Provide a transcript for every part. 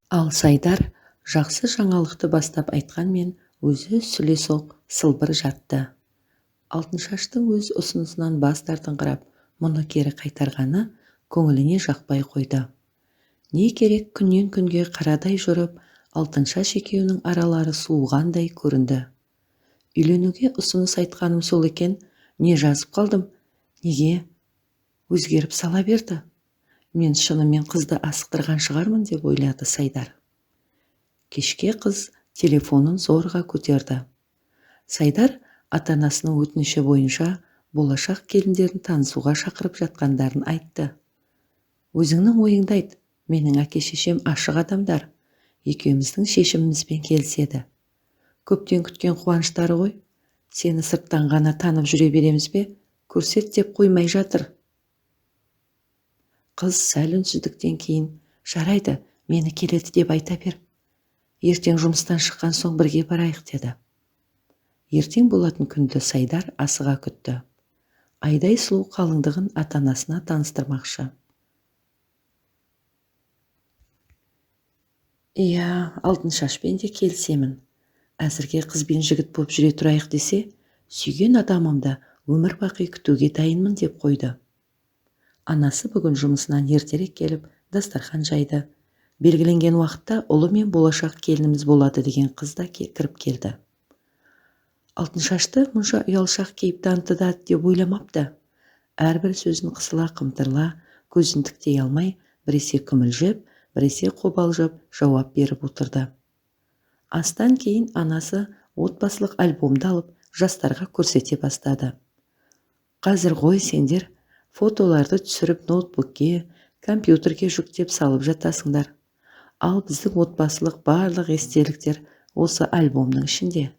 Ал Сайдар жақсы жаңалықты бастап айтқанмен өзі сүлесоқ сылбыр жатты. Алтыншаштың өз ұсынысынан бас тартыңқырап, мұны кері қайтарғаны көңіліне жақпай қойды. Не керек, күннен күнге қарадай жүріп, Алтыншаш екеуінің аралары суығандай көрінді. Үйленуге ұсыныс айтқаным сол екен, не жазып қалдым, неге өзгеріп сала берді? Мен шынымен қызды асықтырған шығармын деп ойлады Сайдар. Кешке қыз телефонын зорға көтерді. Сайдар ата-анасының өтініші бойынша болашақ келіндерін танысуға шақырып жатқандарын айтты. Өзіңнің ойыңды айт, менің әке-шешем ашық адамдар. Екеуміздің шешімімізбен келіседі. Көптен күткен қуаныштары ғой. Сені сырттан ғана танып жүре береміз бе? Көрсет деп қоймай жатыр. Қыз сәл үнсіздіктен кейін, жарайды, мені келеді деп айта бер. Ертең жұмыстан шыққан соң бірге барайық деді. Ертең болатын күнді Сайдар асыға күтті. Айдай сұлу қалыңдығын ата-анасына таныстырмақшы. Иә, Алтыншашпен де келісемін. Әзірге қызбен жігіт боп жүре тұрайық десе, сүйген адамымды өмір бақи күтуге дайынмын деп қойды. Анасы бүгін жұмысынан ертерек келіп, дастархан жайды. Белгіленген уақытта ұлы мен болашақ келініміз болады деген қыз да кіріп келді. Алтыншашты мұнша ұялшақ кейіп танытты деп ойламапты. Әрбір сөзін қысыла қымтырла, көзін тіктей алмай, біресе күмілжіп, біресе қобалжып жауап беріп отырды. Астан кейін анасы отбасылық альбомды алып, жастарға көрсете бастады. Қазір ғой сендер фотоларды түсіріп ноутбукке, компьютерге жүктеп салып жатасыңдар. Ал біздің отбасылық барлық естеліктер осы альбомның ішінде.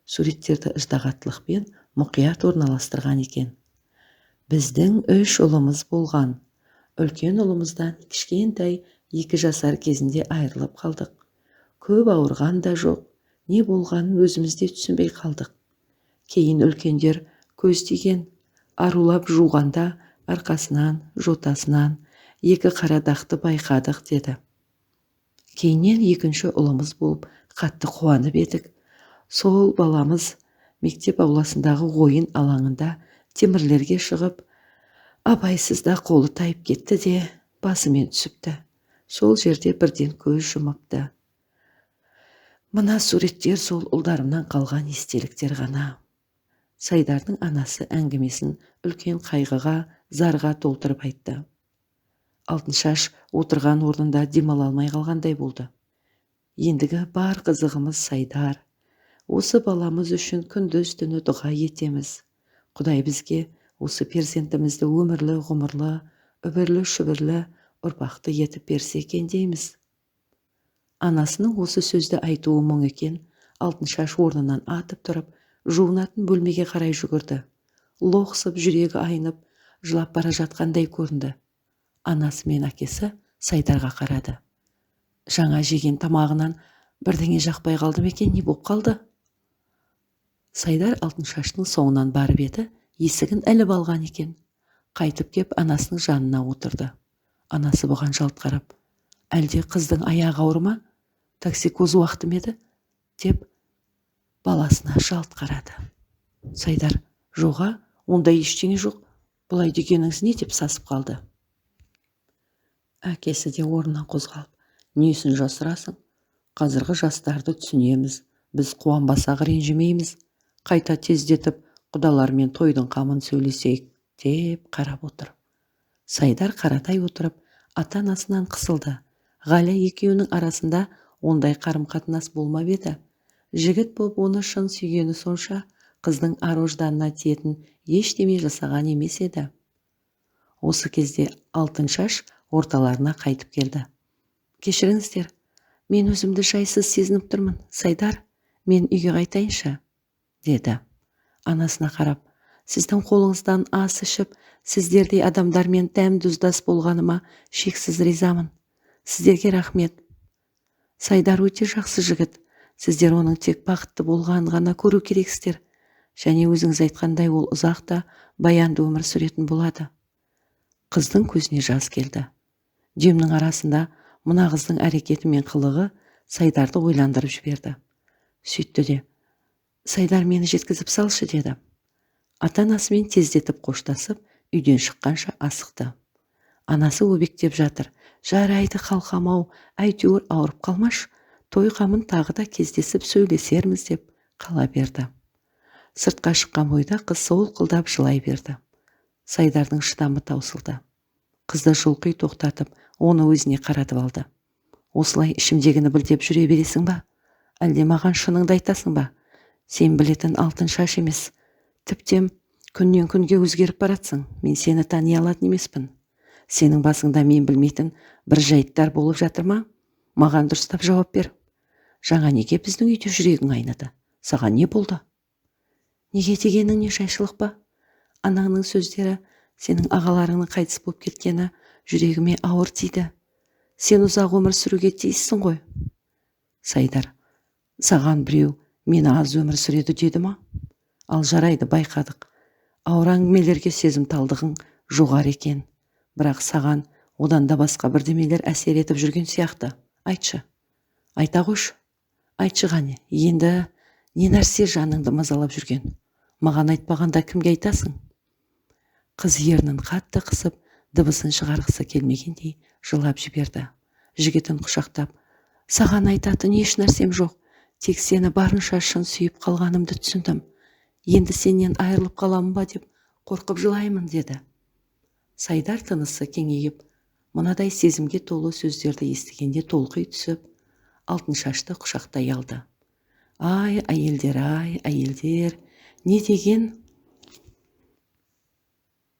Суреттерді ыждағаттылықпен мұқият орналастырған екен. Біздің 3 ұлымыз болған. Үлкен ұлымыздан кішкентай 2 жасар кезінде айырылып қалдық. Көп ауырған да жоқ, не болғанын өзімізде түсінбей қалдық. Кейін үлкендер көз тиген, арулап жуғанда арқасынан, жотасынан 2 қара дақты байқадық деді. Кейіннен 2-ші ұлымыз болып қатты қуанып едік. Сол баламыз мектеп ауласындағы ойын алаңында темірлерге шығып, абайсызда қолы тайып кетті де басымен түсіпті. Сол жерде бірден көз жұмыпты. Мына суреттер сол ұлдарымнан қалған естеліктер ғана. Сайдардың анасы әңгімесін үлкен қайғыға, зарға толтырып айтты. Алтыншаш отырған орнында демала алмай қалғандай болды. Ендігі бар қызығымыз Сайдар. Осы баламыз үшін күндіз түні дұға етеміз. Құдай бізге осы перзентімізді өмірлі, ғұмырлы, үбірлі, шүбірлі ұрпақты етіп берсе екен дейміз. Анасының осы сөзді айтуы мұң екен. Алтыншаш орнынан атып тұрып, жуынатын бөлмеге қарай жүгірді. Лоқсып, жүрегі айнып, жылап бара жатқандай көрінді. Анасы мен әкесі Сайдарға қарады. Жаңа жеген тамағынан бірдеңе жақпай қалды екен, не боп қалды? Сайдар Алтыншаштың соңынан барып еді, есігін іліп алған екен. Қайтып кеп анасының жанына отырды. Анасы бұған жалт қарап, әлде қыздың аяғы ауыр ма? Токсикоз уақыты ма еді? Деп баласына жалт қарады. Сайдар, жоға, ондай ештеңе жоқ, бұлай дегеніңіз не деп сасып қалды. Әкесі де орнынан қозғалып, несін жасырасың? Қазіргі жастарды түсінеміз, біз қуанбасақ ренжімейміз. Қайта тездетіп, құдалармен тойдың қамын сөйлесейік, деп қарап отыр. Сайдар қаратай отырып, ата-анасынан қысылды. Ғалия екеуінің арасында ондай қарым-қатынас болмап еді. Жігіт боп оны шын сүйгені сонша, қыздың ар-ожданына тиетін ештеме жасаған емес еді. Осы кезде Алтыншаш орталарына қайтып келді. Кешіріңіздер, мен өзімді жайсыз сезініп тұрмын. Сайдар, мен үйге қайтайыншы, деді. Анасына қарап, сіздің қолыңыздан ас ішіп, сіздердей адамдармен дәм-тұздас болғаныма шексіз ризамын. Сіздерге рахмет. Сайдар өте жақсы жігіт. Сіздер оның тек бақытты болғанын ғана көру керексіздер. Және өзіңіз айтқандай ол ұзақ та баянды өмір сүретін болады. Қыздың көзіне жас келді. Демнің арасында Мына қыздың әрекеті мен қылығы Сайдарды ойландырып жіберді. Сөйтті де: «Сайдар, мені жеткізіп салшы», деді. Ата-анасымен тездетіп қоштасып, үйден шыққанша асықты. Анасы өбектеп жатыр: «Жарайды қалқам-ау, әйтеуір ауырып қалмаш, той қамын тағы да кездесіп сөйлесерміз», деп қала берді. Сыртқа шыққан бойда қыз солқылдап жылай берді. Сайдардың шыдамы таусылды. Қызды жұлқи тоқтатып, оны өзіне қаратып алды. «Осылай ішімдегіні білдеп жүре бересің ба? Әлде маған шыныңды айтасың ба? Сен білетін Алтыншаш емес. Тіптен күннен күнге өзгеріп баратсың. Мен сені тани алатын емеспін. Сенің басыңда мен білмейтін бір жайттар болып жатыр ма? Маған дұрыстап жауап бер. Жаңа неге біздің үйде жүрегің айнады? Саған не болды?» «Неге дегенің не, жайшылық па? Анаңның сөздері, сенің ағаларыңның қайтыс болып кеткені жүрегіме ауыр тиді. Сен ұзақ өмір сүруге тиіссің ғой». «Сайдар, саған біреу мені аз өмір сүреді деді ма? Ал жарайды, байқадық. Ауыр әңгімелерге сезімталдығың жоғары екен. Бірақ саған одан да басқа бірдемелер әсер етіп жүрген сияқты. Айтшы, айта қойшы. Айтшы ғане, енді не нәрсе жаныңды мазалап жүрген? Маған айтпағанда кімге айтасың?» Қыз ернін қатты қысып, дыбысын шығарғысы келмегендей жылап жіберді. Жігітін құшақтап: «Саған айтатын еш нәрсем жоқ. Тек сені барынша шын сүйіп қалғанымды түсіндім. Енді сенен айырылып қаламын ба деп қорқып жылаймын», деді. Сайдар тынысы кеңейіп, мынадай сезімге толы сөздерді естігенде толқи түсіп, Алтыншашты құшақтай алды. «Ай, әйелдер, не деген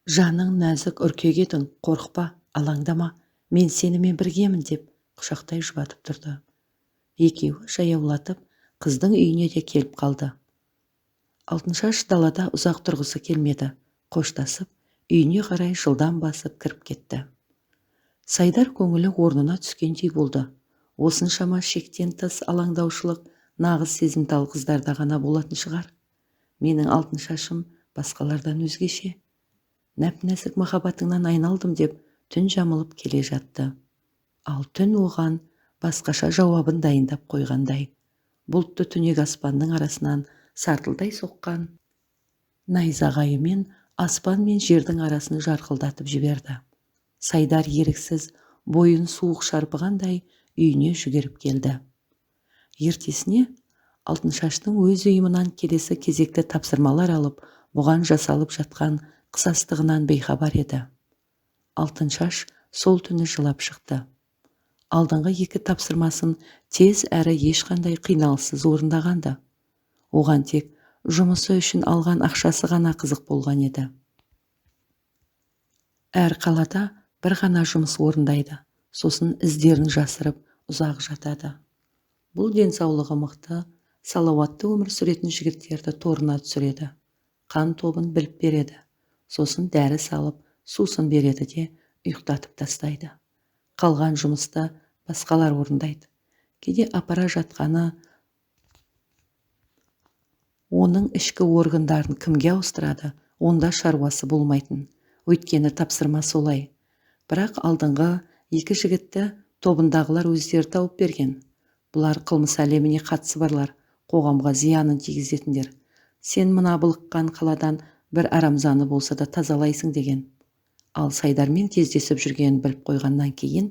жаның нәзік үркек едің, қорықпа, алаңдама, мен сенімен біргемін», деп құшақтай жұбатып тұрды. Екеуі жаяулатып қыздың үйіне де келіп қалды. Алтыншаш далада ұзақ тұрғысы келмеді. Қоштасып, үйіне қарай жылдам басып кіріп кетті. Сайдар көңілі орнына түскендей болды. Осыншама шектен тыс алаңдаушылық нағыз сезімтал қыздарда ғана болатын шығар. Менің Алтыншашым басқалардан өзгеше. Нәп-нәзік махаббатыңнан айналдым деп түн жамылып келе жатты. Ал түн оған басқаша жауабын дайындап қойғандай. Бұлтты түнек аспанның арасынан сартылдай соққан найзағайымен аспан мен жердің арасын жарқылдатып жіберді. Сайдар еріксіз бойын суық шарпығандай үйіне жүгіріп келді. Ертесіне Алтыншаштың өз ұйымынан келесі кезекті тапсырмалар алып, бұған жасалып жатқан қысастығынан бейхабар еді. Алтыншаш сол түні жылап шықты. Алдыңғы екі тапсырмасын тез әрі ешқандай қиналыссыз орындағанды. Оған тек жұмысы үшін алған ақшасы ғана қызық болған еді. Әр қалада бір ғана жұмыс орындайды, сосын іздерін жасырып ұзақ жатады. Бұл денсаулығы мықты, салауатты өмір сүретін жігіттерді торына түсіреді. Қан тобын біліп береді, сосын дәрі салып, сусын береді де ұйықтатып тастайды. Қалған жұмысты басқалар орындайды. Кейде апара жатқаны оның ішкі органдарын кімге ауыстырады, онда шаруасы болмайтын. Өйткені тапсырма солай. Бірақ алдыңғы екі жігітті тобындағылар өздері тауып берген. Бұлар қылмыс әлеміне қатысы барлар, қоғамға зиянын тигізетіндер. Сен мына былыққан қаладан бір арамзаны болса да тазалайсың деген. Ал Сайдармен кездесіп жүргенін біліп қойғаннан кейін,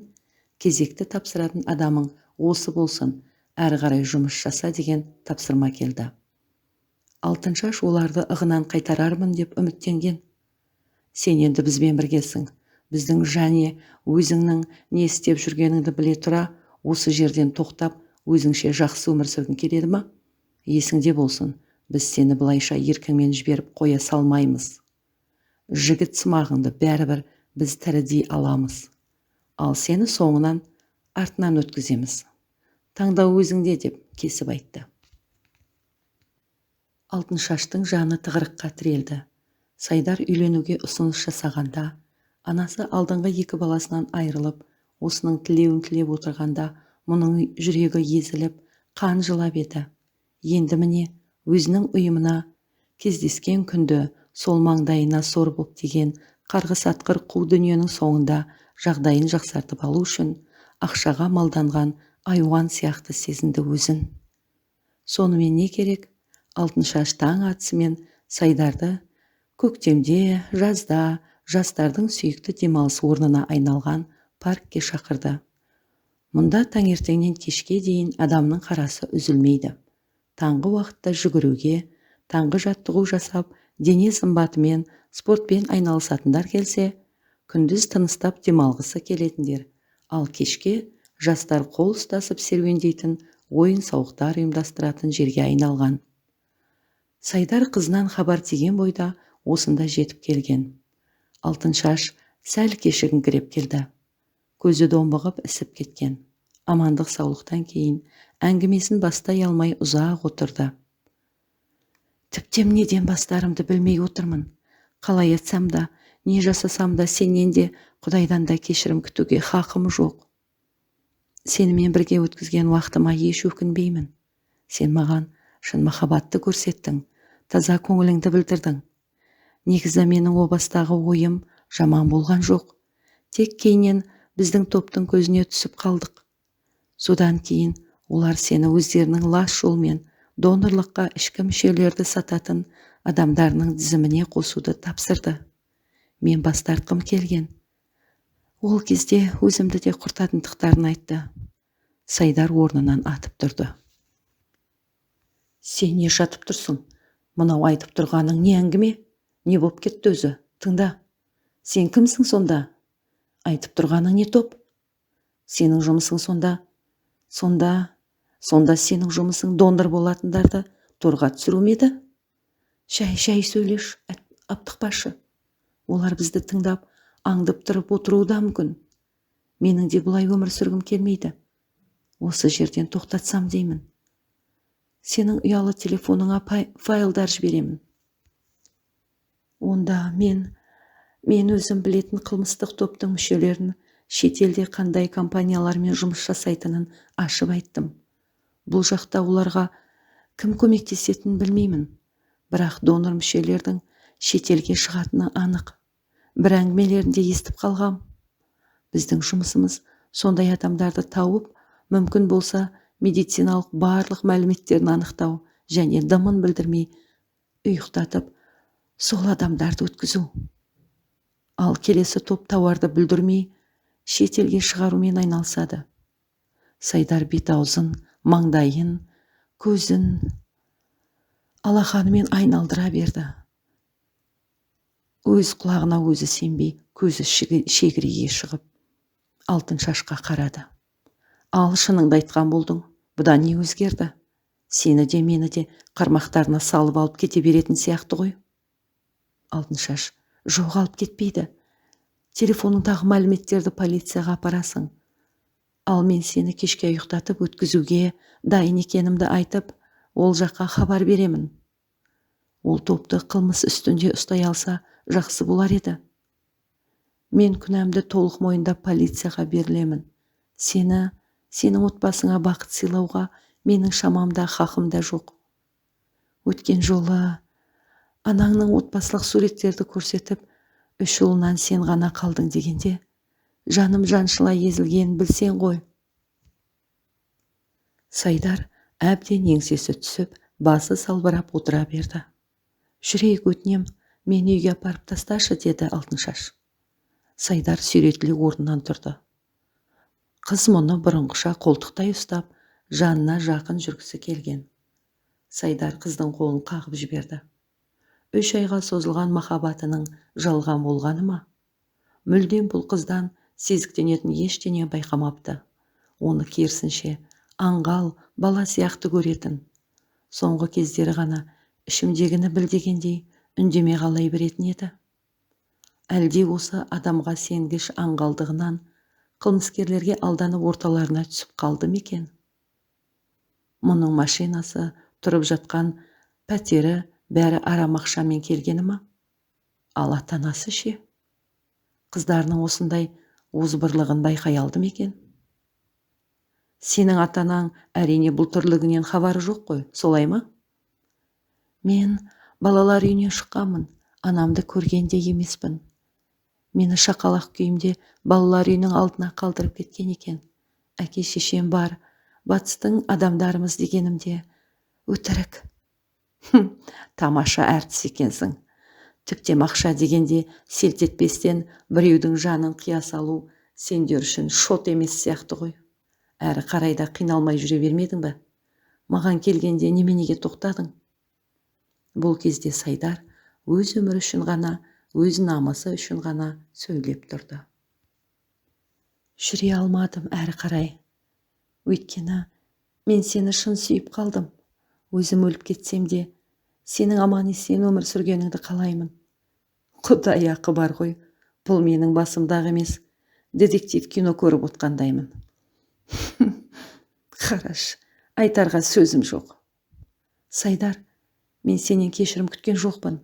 кезекті тапсыратын адамың осы болсын, әрі қарай жұмыс жаса деген тапсырма келді. Алтыншаш оларды ығынан қайтарармын деп үміттенген. Сен енді бізбен біргесің. Біздің және өзіңнің не істеп жүргеніңді біле тұра, осы жерден тоқтап, өзіңше жақсы өмір сүргің келеді ма? Есіңде болсын, біз сені бұлайша еркіңмен жіберіп қоя салмаймыз. Жігіт сымағыңды бәрібір біз тірідей аламыз. Ал сені соңынан артынан өткіземіз. Таңдау өзіңде, деп кесіп айтты. Алтыншаштың жаны тығырыққа тірелді. Сайдар үйленуге ұсыныс жасағанда, анасы алдыңғы екі баласынан айырылып, осының тілеуін тілеп отырғанда, мұның жүрегі езіліп, қан жылап еді. Енді міне, өзінің ұйымына кездескен күнді сол маңдайына сор боп тиген қарғыс атқыр қу дүниенің соңында жағдайын жақсартып алу үшін ақшаға малданған айуан сияқты сезінді өзін. Сонымен не керек? Алтыншаш таң атысымен Сайдарды көктемде, жазда жастардың сүйікті демалыс орнына айналған паркке шақырды. Мұнда таңертеңнен кешке дейін адамның қарасы үзілмейді. Таңғы уақытта жүгіруге, таңғы жаттығу жасап, дене сымбатымен, спортпен айналысатындар келсе, күндіз тыныстап демалғысы келетіндер, ал кешке жастар қол ұстасып серуендейтін, ойын-сауықтар ұйымдастыратын жерге айналған. Сайдар қызынан хабар тиген бойда осында жетіп келген. Алтыншаш сәл кешігіңкіреп келді. Көзі домбығып ісіп кеткен. Амандық саулықтан кейін әңгімесін бастай алмай ұзақ отырды. Тіптен неден бастарымды білмей отырмын. Қалай айтсам да, не жасасам да сенен де, Құдайдан да кешірім күтуге хақым жоқ. Сенімен бірге өткізген уақытыма еш өкінбеймін. Сен маған шын махаббатты көрсеттің, таза көңіліңді білдірдің. Негізі менің о бастағы ойым жаман болған жоқ. Тек кейіннен біздің топтың көзіне түсіп қалдық. Содан кейін олар сені өздерінің лас жолмен донорлыққа ішкі мүшелерді сататын адамдарының тізіміне қосуды тапсырды. Мен бас тартқым келген. Ол кезде өзімді де құртатындықтарын айтты. Сайдар орнынан атып тұрды. Сен не жатып тұрсың? Мынау айтып тұрғаның не әңгіме? Не боп кетті өзі? Тыңда. Сен кімсің сонда? Айтып тұрғаның не топ? Сенің жұмысың сонда сенің жұмысың донор болатындарды торға түсіру ме еді? Шай сөйлеш, аптықпашы. Олар бізді тыңдап, аңдып тұрып отыруы да мүмкін. Менің де бұлай өмір сүргім келмейді. Осы жерден тоқтатсам деймін. Сенің ұялы телефоныңа файлдар жіберемін. Онда мен өзім білетін қылмыстық топтың мүшелерін шетелде қандай компаниялармен жұмыс жасайтынын ашып айттым. Бұл жақта оларға кім көмектесетінін білмеймін. Бірақ донор мүшелердің шетелге шығатыны анық. Бір әңгімелерінде естіп қалғам. Біздің жұмысымыз сондай адамдарды тауып, мүмкін болса медициналық барлық мәліметтерін анықтау және дымын білдірмей ұйықтатып, сол адамдарды өткізу. Ал келесі топ тауарды бүлдірмей шетелге шығарумен айналысады. Сайдар бет-аузын, маңдайын, көзін алақанымен айналдыра берді. Өз құлағына өзі сенбей, көзі шегірейе шығып, Алтыншашқа қарады. Ал шыныңды айтқан болдың, бұдан не өзгерді? Сені де мені де қармақтарына салып алып кете беретін сияқты ғой. Алтыншаш, жоқ алып кетпейді. Телефоныңдағы мәліметтерді полицияға апарасың. Ал мен сені кешке ұйықтатып өткізуге дайын екенімді айтып, ол жаққа хабар беремін. Ол топты қылмыс үстінде ұстай алса, жақсы болар еді. Мен күнәмді толық мойындап полицияға берілемін. Сенің отбасыңа бақыт сыйлауға менің шамамда хақым да жоқ. Өткен жолы анаңның отбасылық суреттерді көрсетіп, 3 ұлынан сен ғана қалдың дегенде, жаным жаншыла езілгенін білсең ғой. Сайдар әбден еңсесі түсіп, басы салбырап отыра берді. Жүрейік өтінем, мені үйге апарып тасташы, деді Алтыншаш. Сайдар сүйретіле орнынан тұрды. Қыз мұны бұрынғыша қолтықтай ұстап, жанына жақын жүргісі келген. Сайдар қыздың қолын қағып жіберді. 3 айға созылған махаббатының жалған болғаны ма? Мүлдем бұл қыздан сезіктенетін ештеңе байқамапты. Оны керісінше аңғал, бала сияқты көретін. Соңғы кездері ғана ішімдегіні білдегендей үндеме қалай беретін еді. Әлде осы адамға сенгіш аңғалдығынан қылмыскерлерге алданып орталарына түсіп қалды ма екен? Мұның машинасы, тұрып жатқан пәтері бәрі арам ақшамен келгені ма? Ал ата-анасы ше? Қыздарының осындай озбырлығын байқай алды ма екен? Сенің ата-анаң әрине бұл тірлігінен хабары жоқ қой, солай ма? Мен балалар үйінен шыққанмын, анамды көргенде емеспін. Мені шақалақ күйімде балалар үйінің алдына қалдырып кеткен екен. Әке шешем бар, батыстың адамдарымыз дегенімде өтірік. Тамаша әртіс екенсің. Түптем ақша дегенде селт етпестен біреудің жанын қия салу сендер үшін шот емес сияқты ғой. Әрі қарайда қиналмай жүре бермедің бе? Маған келгенде неменеге тоқтадың? Бұл кезде Сайдар өз өмірі үшін ғана, өз намысы үшін ғана сөйлеп тұрды. Жүре алмадым әрі қарай. Өйткені мен сені шын сүйіп қалдым. Өзім өліп кетсем де, сенің аман есен өмір сүргеніңді қалаймын. Құдай ақы бар ғой, бұл менің басымдағы емес, детектив кино көріп отқандаймын. Қараш, айтарға сөзім жоқ. Сайдар, мен сенен кешірім күткен жоқпын.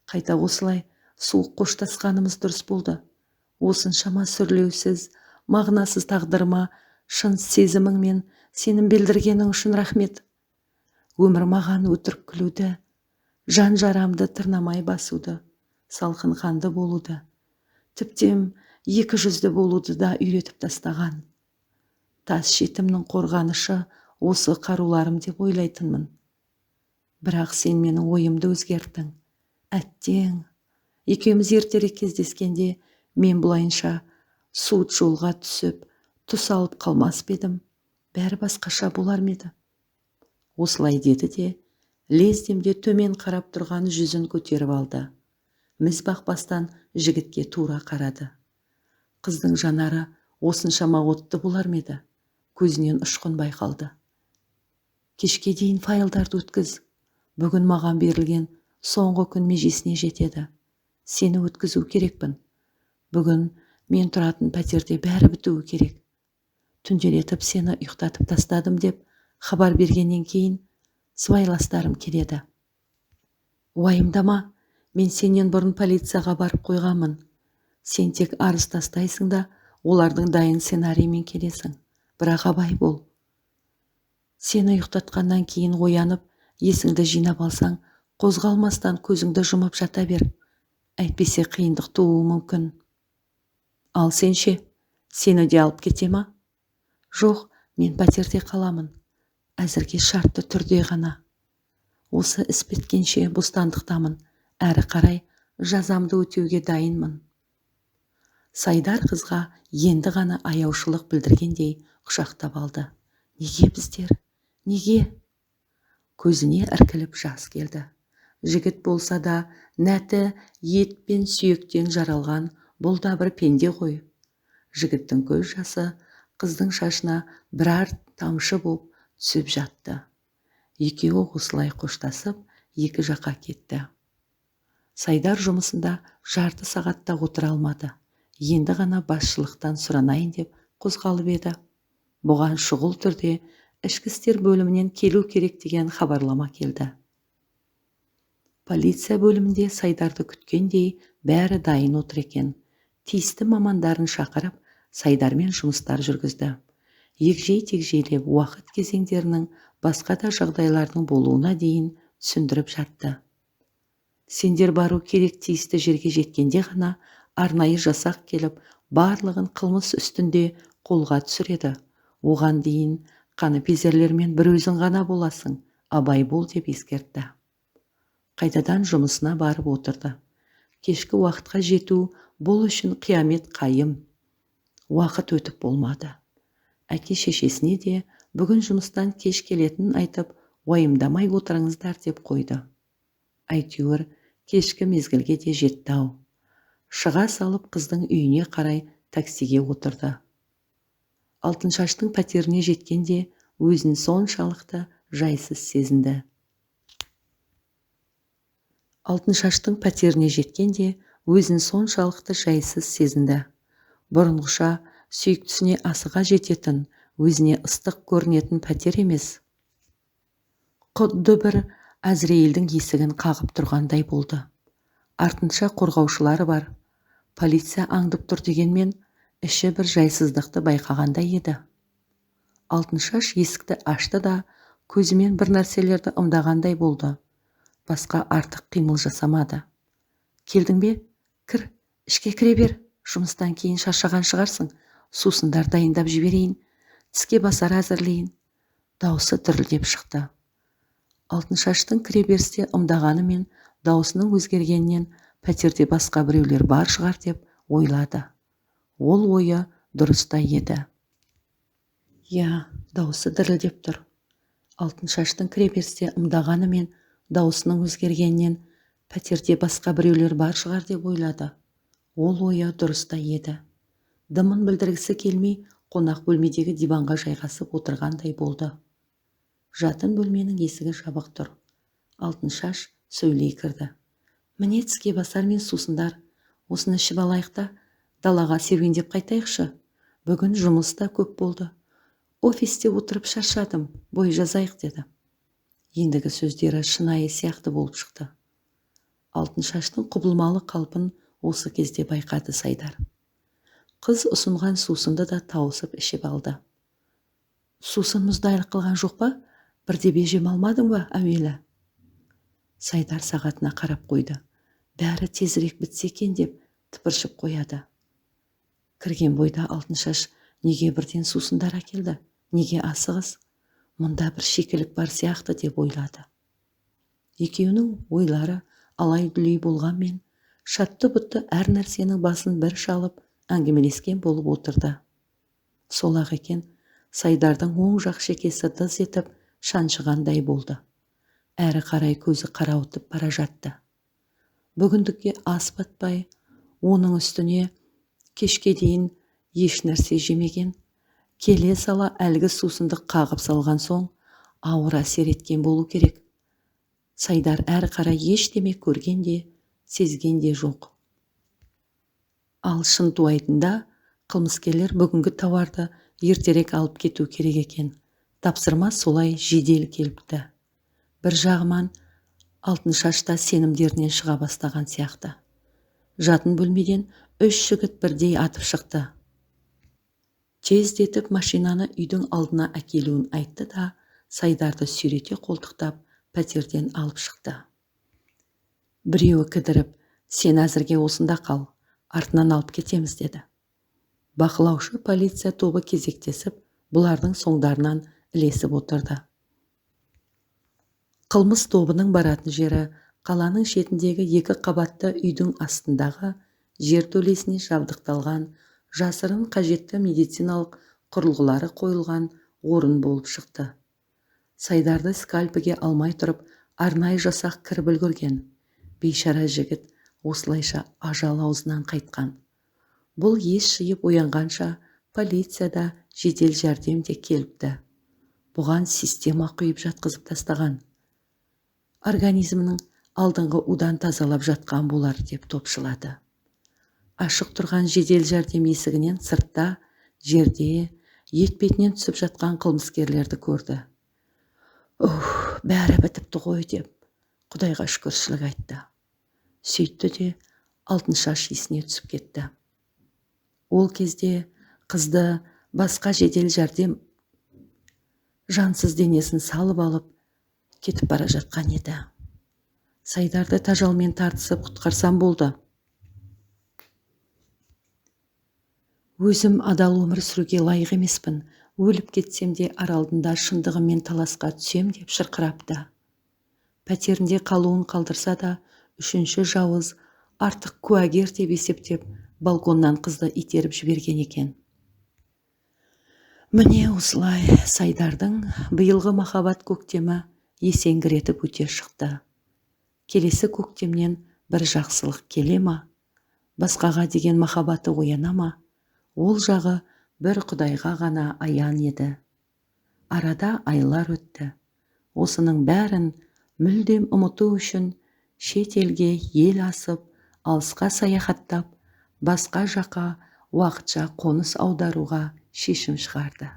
Қайта осылай суық қоштасқанымыз дұрыс болды. Осыншама сүрлеусіз, мағынасыз тағдырыма шын сезіміңмен сенім білдіргенің үшін рахмет. Өмір маған өтірік күлуді, жан жарамды тырнамай басуды, салқын қанды болуды, тіптен екі жүзді болуды да үйретіп тастаған. Тас шетімнің қорғанышы осы қаруларым деп ойлайтынмын. Бірақ сен менің ойымды өзгерттің. Әттең, екеуміз ертерек кездескенде мен бұлайынша суыт жолға түсіп, тұс алып қалмас бедім, бәрі басқаша болар меді. Осылай деді де, лездемде төмен қарап тұрған жүзін көтеріп алды. Міз бақпастан жігітке тура қарады. Қыздың жанары осыншама отты болар меді. Көзінен ұшқын байқалды. Кешке дейін файлдарды өткіз. Бүгін маған берілген соңғы күн межесіне жетеді. Сені өткізу керекпін. Бүгін мен тұратын пәтерде бәрі бітуі керек. Түнделетіп сені ұйықтатып тастадым деп хабар бергеннен кейін сыбайластарым келеді. Уайымдама, мен сенен бұрын полицияға барып қойғанмын. Сен тек арыз тастайсың да, олардың дайын сценариймен келесің. Бірақ абай бол. Сені ұйықтатқаннан кейін оянып, есіңді жинап алсаң, қозғалмастан көзіңді жұмып жата бер. Әйтпесе қиындық тууы мүмкін. Ал сен ше, сені де алып кете ма? Жоқ, мен пәтерде қаламын. Әзірге шартты түрде ғана. Осы іс біткенше бостандықтамын. Әрі қарай жазамды өтеуге дайынмын. Сайдар қызға енді ғана аяушылық білдіргендей құшақтап алды. Неге біздер? Неге? Көзіне іркіліп жас келді. Жігіт болса да, нәті ет пен сүйектен жаралған бұл да бір пенде ғой. Жігіттің көз жасы қыздың шашына бірар тамшы боп түсіп жатты. Екеуі осылай қоштасып, екі жаққа кетті. Сайдар жұмысында жарты сағатта отыра алмады. Енді ғана басшылықтан сұранайын деп қозғалып еді. Бұған шұғыл түрде ішкі істер бөлімінен келу керек деген хабарлама келді. Полиция бөлімінде Сайдарды күткендей бәрі дайын отыр екен. Тиісті мамандарын шақырып, Сайдармен жұмыстар жүргізді. Егжей-тегжейлеп уақыт кезеңдерінің басқа да жағдайлардың болуына дейін түсіндіріп жатты. Сендер бару керек тиісті жерге жеткенде ғана арнайы жасақ келіп, барлығын қылмыс үстінде қолға түсіреді. Оған дейін қаныпезерлермен бір өзің ғана боласың, абай бол деп ескертті. Қайтадан жұмысына барып отырды. Кешкі уақытқа жету бұл үшін қиямет қайым. Уақыт өтіп болмады. Әке шешесіне де бүгін жұмыстан кеш келетінін айтып, уайымдамай отырыңыздар деп қойды. Әйтеуір кешкі мезгілге де жетті ау. Шыға салып қыздың үйіне қарай таксиге отырды. Алтыншаштың пәтеріне жеткенде өзін соншалықты жайсыз сезінді. Бұрынғыша сүйіктісіне асыға жететін, өзіне ыстық көрінетін пәтер емес. Құдды бір Әзірейілдің есігін қағып тұрғандай болды. Артынша қорғаушылары бар. Полиция аңдып тұр дегенмен, іші бір жайсыздықты байқағандай еді. Алтыншаш есікті ашты да, көзімен бір нәрселерді ымдағандай болды. Басқа артық қимыл жасамады. Келдің бе? Кір, ішке кіре бер. Жұмыстан кейін шаршаған шығарсың. Сусындар дайындап жіберейін. тіске басар әзірлейін. Дауысы дірілдеп шықты. Алтыншаштың кіреберісте ымдағанымен даусының өзгергенінен пәтерде басқа біреулер бар шығар деп ойлады. Ол ойы дұрыста еді. Я, дауысы дірілдеп тұр. Алтыншаштың кіреберісте ымдағанымен даусының өзгергенінен пәтерде басқа біреулер бар шығар деп ойлады. Ол ойы дұрыста еді. Дымын білдіргісі келмей, қонақ бөлмедегі диванға жайғасып отырғандай болды. Жатын бөлменің есігі жабық тұр. Алтыншаш сөйлей кірді. Міне тіске басар мен сусындар. Осыны ішіп алайық та, далаға серуендеп қайтайықшы. Бүгін жұмыста көп болды. Офисте отырып шаршадым, бой жазайық деді. Ендігі сөздері шынайы сияқты болып шықты. Алтыншаштың құбылмалы қалпын осы кезде байқады Сайдар. Қыз ұсынған сусынды да тауысып ішіп алды. Сусын мұздайлық қылған жоқ па? Бірде бежем алмадың ба әуелі? Сайдар сағатына қарап қойды. Бәрі тезірек бітсе екен деп тыпыршып қояды. Кірген бойда Алтыншаш неге бірден сусындар әкелді? Неге асығыс? Мұнда бір шикілік бар сияқты деп ойлады. Екеуінің ойлары алай-дүлей болғанмен, шатты бұтты әр нәрсенің басын бір шалып, әңгімелескен болып отырды. Сол-ақ екен, Сайдардың оң жақ шекесі дыз етіп шаншығандай болды. Әрі қарай көзі қарауытып бара жатты. Бүгіндікке ас батпай, оның үстіне кешке дейін еш нәрсе жемеген, келе сала әлгі сусынды қағып салған соң ауыр әсер еткен болу керек. Сайдар әрі қарай ештеме көрген де, сезген де жоқ. Ал шынтуайтында қылмыскерлер бүгінгі тауарды ертерек алып кету керек екен. Тапсырма солай жедел келіпті. Бір жағынан Алтыншашта сенімдерінен шыға бастаған сияқты. Жатын бөлмеден 3 жігіт бірдей атып шықты. Тездетіп машинаны үйдің алдына әкелуін айтты да, Сайдарды сүйрете қолтықтап пәтерден алып шықты. Біреуі кідіріп, сен әзірге осында қал, артынан алып кетеміз деді. Бақылаушы полиция тобы кезектесіп, бұлардың соңдарынан ілесіп отырды. Қылмыс тобының баратын жері қаланың шетіндегі 2 қабатты үйдің астындағы жер төлесіне жабдықталған жасырын қажетті медициналық құрылғылары қойылған орын болып шықты. Сайдарды скальпіге алмай тұрып, арнайы жасақ кіріп үлгерген. Бейшара жігіт осылайша ажал аузынан қайтқан. Бұл ес жиып оянғанша полицияда жедел жәрдем де келіпті. Бұған система құйып жатқызып тастаған. Организмнің алдыңғы удан тазалап жатқан болар деп топшылады. Ашық тұрған жедел жәрдем есігінен сыртта, жерде, етпетінен түсіп жатқан қылмыскерлерді көрді. Бәрі бітіпті ғой деп, Құдайға шүкіршілік айтты. Сөйтті де Алтыншаш есіне түсіп кетті. Ол кезде қызды басқа жедел жәрдем жансыз денесін салып алып кетіп бара жатқан еді. Сайдарды тажалмен тартысып құтқарсам болды. Өзім адал өмір сүруге лайық емеспін, өліп кетсем де аралдында шындығымен таласқа түсем деп шырқырапты. Пәтерінде қалуын қалдырса да, 3-ші жауыз артық куәгер деп есептеп, балконнан қызды итеріп жіберген екен. Міне осылай Сайдардың биылғы махаббат көктемі есеңгіретіп өте шықты. Келесі көктемнен бір жақсылық келе ма? Басқаға деген махаббаты ояна ма? Ол жағы бір Құдайға ғана аян еді. Арада айлар өтті. Осының бәрін мүлдем ұмыту үшін шет елге ел асып, алысқа саяхаттап, басқа жаққа уақытша қоныс аударуға шешім шығарды.